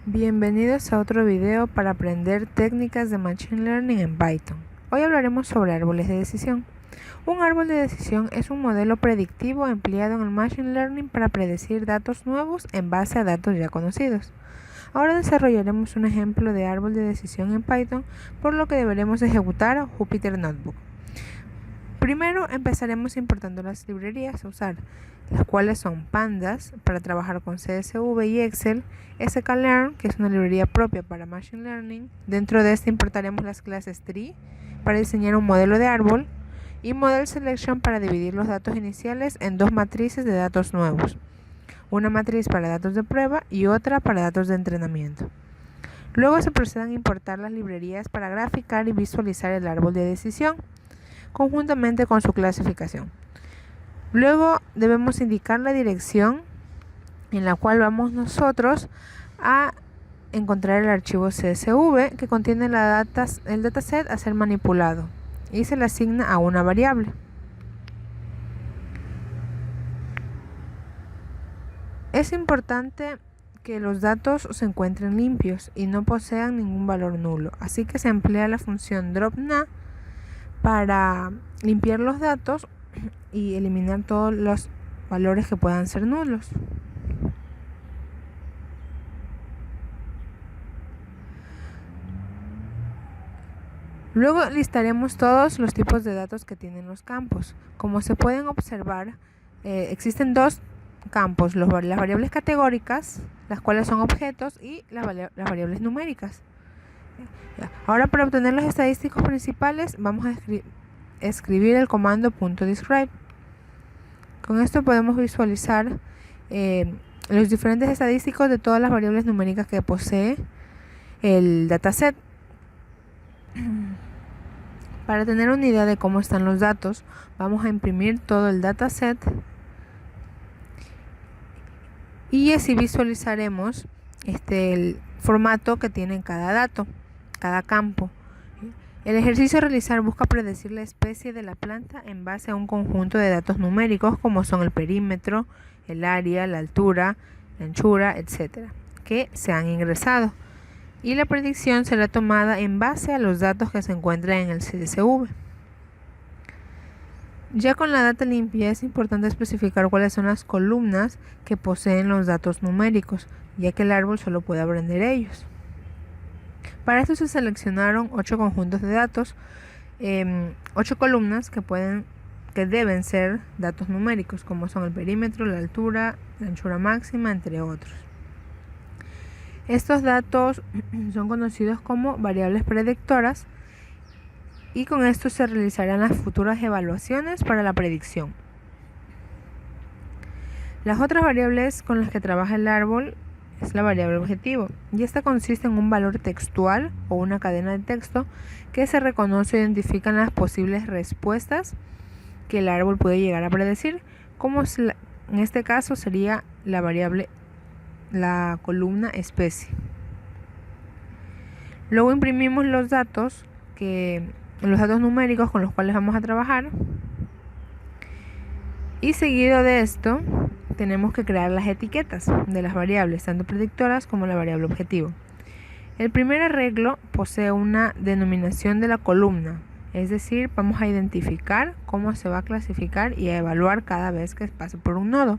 Bienvenidos a otro video para aprender técnicas de Machine Learning en Python. Hoy hablaremos sobre árboles de decisión. Un árbol de decisión es un modelo predictivo empleado en el Machine Learning para predecir datos nuevos en base a datos ya conocidos. Ahora desarrollaremos un ejemplo de árbol de decisión en Python, por lo que deberemos ejecutar Jupyter Notebook. Primero empezaremos importando las librerías a usar, las cuales son Pandas para trabajar con CSV y Excel, sklearn, que es una librería propia para Machine Learning. Dentro de esta importaremos las clases tree para diseñar un modelo de árbol y model selection para dividir los datos iniciales en dos matrices de datos nuevos, una matriz para datos de prueba y otra para datos de entrenamiento. Luego se proceden a importar las librerías para graficar y visualizar el árbol de decisión conjuntamente con su clasificación. Luego debemos indicar la dirección en la cual vamos nosotros a encontrar el archivo CSV que contiene el dataset a ser manipulado y se le asigna a una variable. Es importante que los datos se encuentren limpios y no posean ningún valor nulo, así que se emplea la función dropNA para limpiar los datos y eliminar todos los valores que puedan ser nulos. Luego listaremos todos los tipos de datos que tienen los campos. Como se pueden observar, existen dos campos, las variables categóricas, las cuales son objetos, y las variables numéricas. Ahora, para obtener los estadísticos principales, vamos a escribir el comando .describe. Con esto podemos visualizar los diferentes estadísticos de todas las variables numéricas que posee el dataset. Para tener una idea de cómo están los datos, vamos a imprimir todo el dataset y así visualizaremos el formato que tiene cada dato, cada campo. El ejercicio a realizar busca predecir la especie de la planta en base a un conjunto de datos numéricos como son el perímetro, el área, la altura, la anchura, etc., que se han ingresado. Y la predicción será tomada en base a los datos que se encuentran en el CSV. Ya con la data limpia es importante especificar cuáles son las columnas que poseen los datos numéricos, ya que el árbol solo puede aprender ellos. Para esto se seleccionaron 8 conjuntos de datos, 8 columnas que deben ser datos numéricos, como son el perímetro, la altura, la anchura máxima, entre otros. Estos datos son conocidos como variables predictoras y con esto se realizarán las futuras evaluaciones para la predicción. Las otras variables con las que trabaja el árbol es la variable objetivo, y esta consiste en un valor textual o una cadena de texto que se reconoce e identifican las posibles respuestas que el árbol puede llegar a predecir, como en este caso sería la columna especie. Luego imprimimos los datos numéricos con los cuales vamos a trabajar, y seguido de esto tenemos que crear las etiquetas de las variables, tanto predictoras como la variable objetivo. El primer arreglo posee una denominación de la columna, es decir, vamos a identificar cómo se va a clasificar y a evaluar cada vez que pase por un nodo.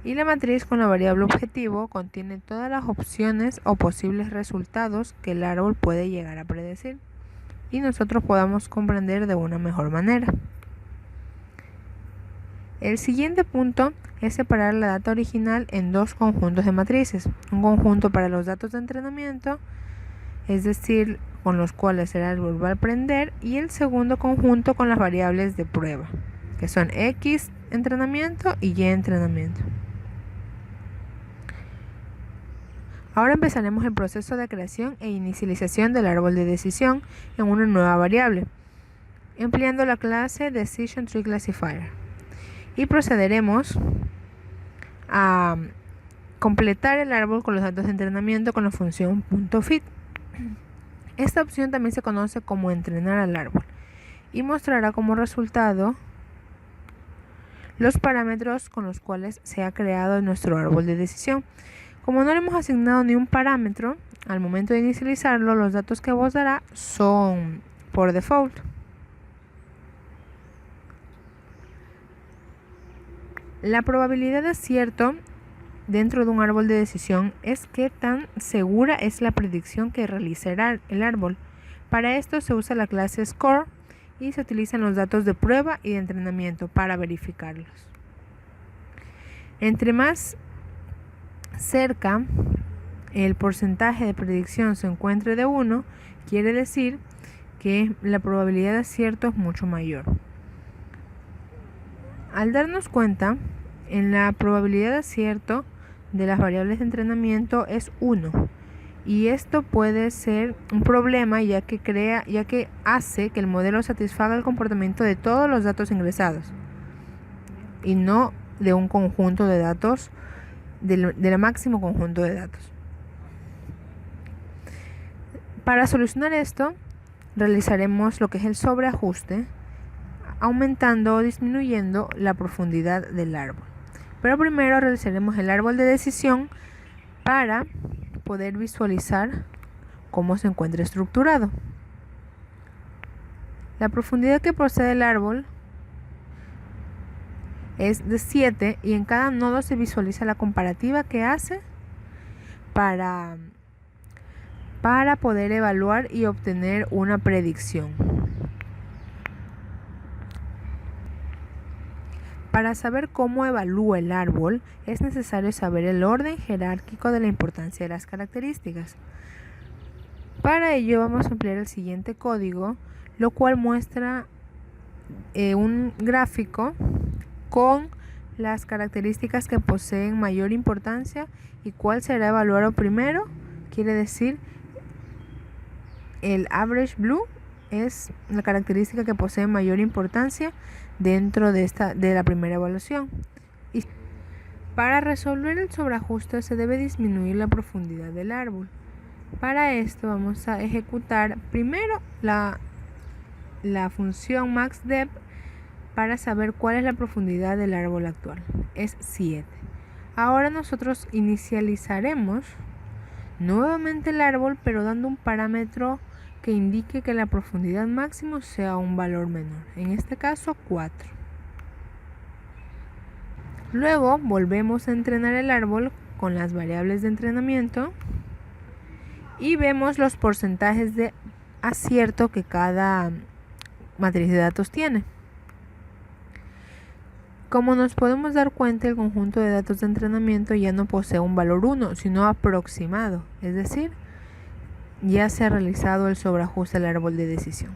Y la matriz con la variable objetivo contiene todas las opciones o posibles resultados que el árbol puede llegar a predecir y nosotros podamos comprender de una mejor manera. El siguiente punto es separar la data original en dos conjuntos de matrices, un conjunto para los datos de entrenamiento, es decir, con los cuales el árbol va a aprender, y el segundo conjunto con las variables de prueba, que son X entrenamiento y Y entrenamiento. Ahora empezaremos el proceso de creación e inicialización del árbol de decisión en una nueva variable, empleando la clase DecisionTreeClassifier. Y procederemos a completar el árbol con los datos de entrenamiento con la función .fit. Esta opción también se conoce como entrenar al árbol y mostrará como resultado los parámetros con los cuales se ha creado nuestro árbol de decisión. Como no le hemos asignado ni un parámetro, al momento de inicializarlo, los datos que vos dará son por default. La probabilidad de acierto dentro de un árbol de decisión es qué tan segura es la predicción que realizará el árbol. Para esto se usa la clase score y se utilizan los datos de prueba y de entrenamiento para verificarlos. Entre más cerca el porcentaje de predicción se encuentre de 1, quiere decir que la probabilidad de acierto es mucho mayor. Al darnos cuenta, en la probabilidad de acierto de las variables de entrenamiento es 1, y esto puede ser un problema ya que hace que el modelo satisfaga el comportamiento de todos los datos ingresados y no de un conjunto de datos, del máximo conjunto de datos. Para solucionar esto, realizaremos lo que es el sobreajuste, aumentando o disminuyendo la profundidad del árbol. Pero primero realizaremos el árbol de decisión para poder visualizar cómo se encuentra estructurado. La profundidad que posee el árbol es de 7 y en cada nodo se visualiza la comparativa que hace para poder evaluar y obtener una predicción. Para saber cómo evalúa el árbol, es necesario saber el orden jerárquico de la importancia de las características. Para ello vamos a emplear el siguiente código, lo cual muestra un gráfico con las características que poseen mayor importancia y cuál será evaluado primero. Quiere decir, el average blue es la característica que posee mayor importancia dentro de la primera evaluación. Y para resolver el sobreajuste se debe disminuir la profundidad del árbol. Para esto vamos a ejecutar primero la función maxDepth para saber cuál es la profundidad del árbol actual. Es 7. Ahora nosotros inicializaremos nuevamente el árbol, pero dando un parámetro que indique que la profundidad máxima sea un valor menor, en este caso 4. Luego volvemos a entrenar el árbol con las variables de entrenamiento y vemos los porcentajes de acierto que cada matriz de datos tiene. Como nos podemos dar cuenta, el conjunto de datos de entrenamiento ya no posee un valor 1, sino aproximado, es decir, ya se ha realizado el sobreajuste del árbol de decisión.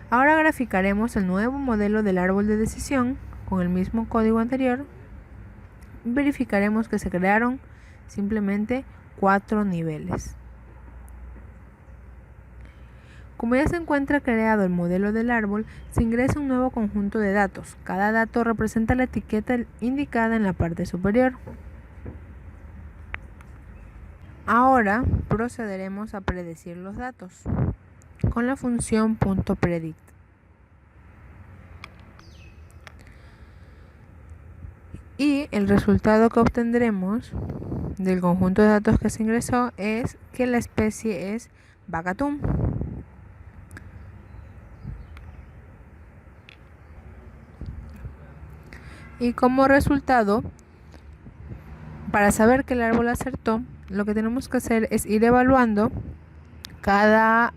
Ahora graficaremos el nuevo modelo del árbol de decisión con el mismo código anterior. Verificaremos que se crearon simplemente 4 niveles. Como ya se encuentra creado el modelo del árbol, se ingresa un nuevo conjunto de datos. Cada dato representa la etiqueta indicada en la parte superior. Ahora procederemos a predecir los datos con la función .predict. Y el resultado que obtendremos del conjunto de datos que se ingresó es que la especie es vaca-atún. Y como resultado, para saber que el árbol acertó, lo que tenemos que hacer es ir evaluando cada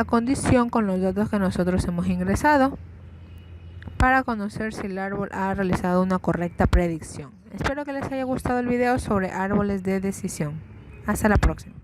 condición con los datos que nosotros hemos ingresado para conocer si el árbol ha realizado una correcta predicción. Espero que les haya gustado el video sobre árboles de decisión. Hasta la próxima.